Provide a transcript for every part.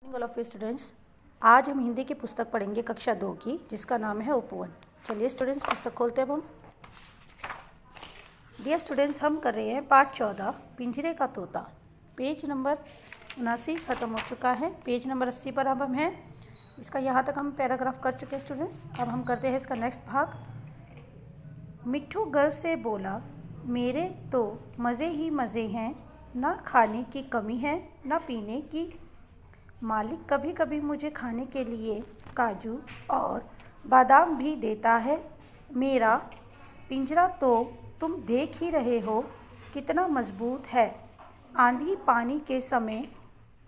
All of you students, आज हम हिंदी की पुस्तक पढ़ेंगे कक्षा 2 की, जिसका नाम है उपवन। चलिए स्टूडेंट्स, पुस्तक खोलते हैं हम। डियर स्टूडेंट्स, हम कर रहे हैं पाठ 14 पिंजरे का तोता। पेज नंबर 79 ख़त्म हो चुका है। पेज नंबर 80 पर अब हम हैं। इसका यहाँ तक हम पैराग्राफ कर चुके हैं स्टूडेंट्स। अब हम करते हैं इसका नेक्स्ट भाग। मिट्ठू गर्व से बोला, मेरे तो मज़े ही मज़े हैं, ना खाने की कमी है ना पीने की। मालिक कभी कभी मुझे खाने के लिए काजू और बादाम भी देता है। मेरा पिंजरा तो तुम देख ही रहे हो कितना मज़बूत है। आंधी पानी के समय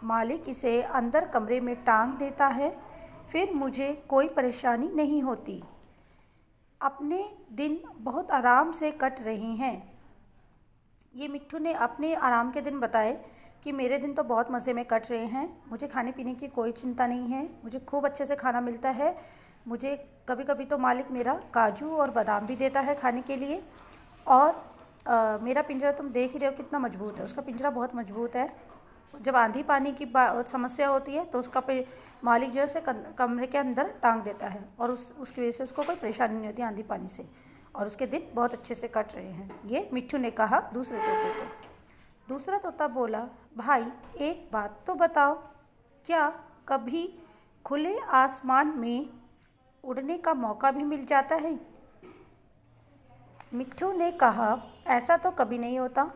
मालिक इसे अंदर कमरे में टांग देता है, फिर मुझे कोई परेशानी नहीं होती। अपने दिन बहुत आराम से कट रहे हैं। ये मिट्ठू ने अपने आराम के दिन बताए कि मेरे दिन तो बहुत मज़े में कट रहे हैं, मुझे खाने पीने की कोई चिंता नहीं है, मुझे खूब अच्छे से खाना मिलता है। मुझे कभी कभी तो मालिक मेरा काजू और बादाम भी देता है खाने के लिए। और मेरा पिंजरा तुम देख ही रहे हो कितना मजबूत है। उसका पिंजरा बहुत मजबूत है। जब आंधी पानी की समस्या होती है तो उसका मालिक जो है उसे कमरे के अंदर टांग देता है, और उसकी वजह से उसको कोई परेशानी नहीं होती आंधी पानी से, और उसके दिन बहुत अच्छे से कट रहे हैं। ये मिट्ठू ने कहा दूसरे तोते को। दूसरा तोता बोला, भाई एक बात तो बताओ, क्या कभी खुले आसमान में उड़ने का मौका भी मिल जाता है? मिट्ठू ने कहा, ऐसा तो कभी नहीं होता।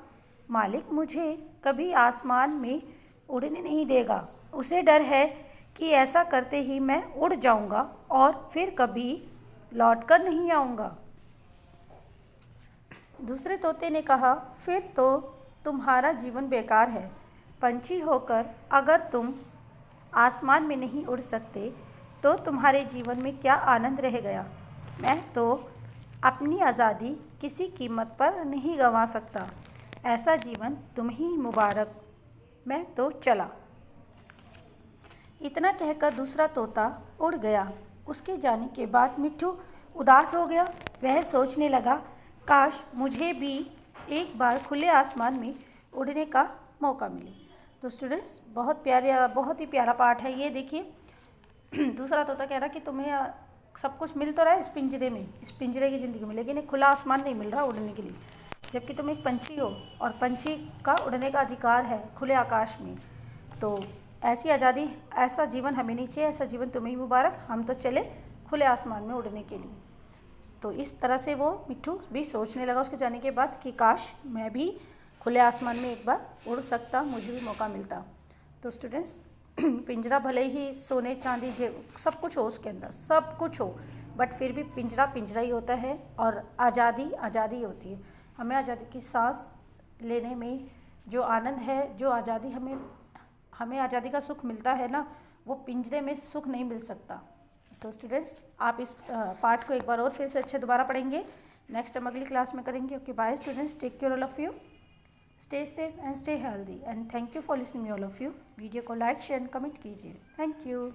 मालिक मुझे कभी आसमान में उड़ने नहीं देगा। उसे डर है कि ऐसा करते ही मैं उड़ जाऊंगा और फिर कभी लौटकर नहीं आऊंगा। दूसरे तोते ने कहा, फिर तो तुम्हारा जीवन बेकार है। पंछी होकर अगर तुम आसमान में नहीं उड़ सकते तो तुम्हारे जीवन में क्या आनंद रह गया। मैं तो अपनी आज़ादी किसी कीमत पर नहीं गंवा सकता। ऐसा जीवन तुम ही मुबारक। मैं तो चला। इतना कहकर दूसरा तोता उड़ गया। उसके जाने के बाद मिट्ठू उदास हो गया। वह सोचने लगा, काश मुझे भी एक बार खुले आसमान में उड़ने का मौका मिले। तो स्टूडेंट्स, बहुत ही प्यारा पाठ है ये। देखिए दूसरा तोता कह रहा कि तुम्हें सब कुछ मिल तो रहा है इस पिंजरे में, इस पिंजरे की ज़िंदगी में, लेकिन एक खुला आसमान नहीं मिल रहा उड़ने के लिए, जबकि तुम एक पंछी हो और पंछी का उड़ने का अधिकार है खुले आकाश में। तो ऐसी आज़ादी, ऐसा जीवन हमें नहीं चाहिए। ऐसा जीवन तुम्हें ही मुबारक। हम तो चले खुले आसमान में उड़ने के लिए। तो इस तरह से वो मिट्ठू भी सोचने लगा उसके जाने के बाद कि काश मैं भी खुले आसमान में एक बार उड़ सकता, मुझे भी मौका मिलता। तो स्टूडेंट्स, पिंजरा भले ही सोने चांदी सब कुछ हो, उसके अंदर सब कुछ हो, बट फिर भी पिंजरा पिंजरा ही होता है, और आज़ादी आज़ादी होती है। हमें आज़ादी की सांस लेने में जो आनंद है, जो आज़ादी हमें आज़ादी का सुख मिलता है ना, वो पिंजरे में सुख नहीं मिल सकता। तो स्टूडेंट्स, आप इस पार्ट को एक बार और फिर से अच्छे दोबारा पढ़ेंगे। नेक्स्ट हम अगली क्लास में करेंगे। Okay, bye students, take care all of you, stay safe and stay healthy, and thank you for listening me all of you. Video को लाइक शेयर एंड कमेंट कीजिए। Thank you.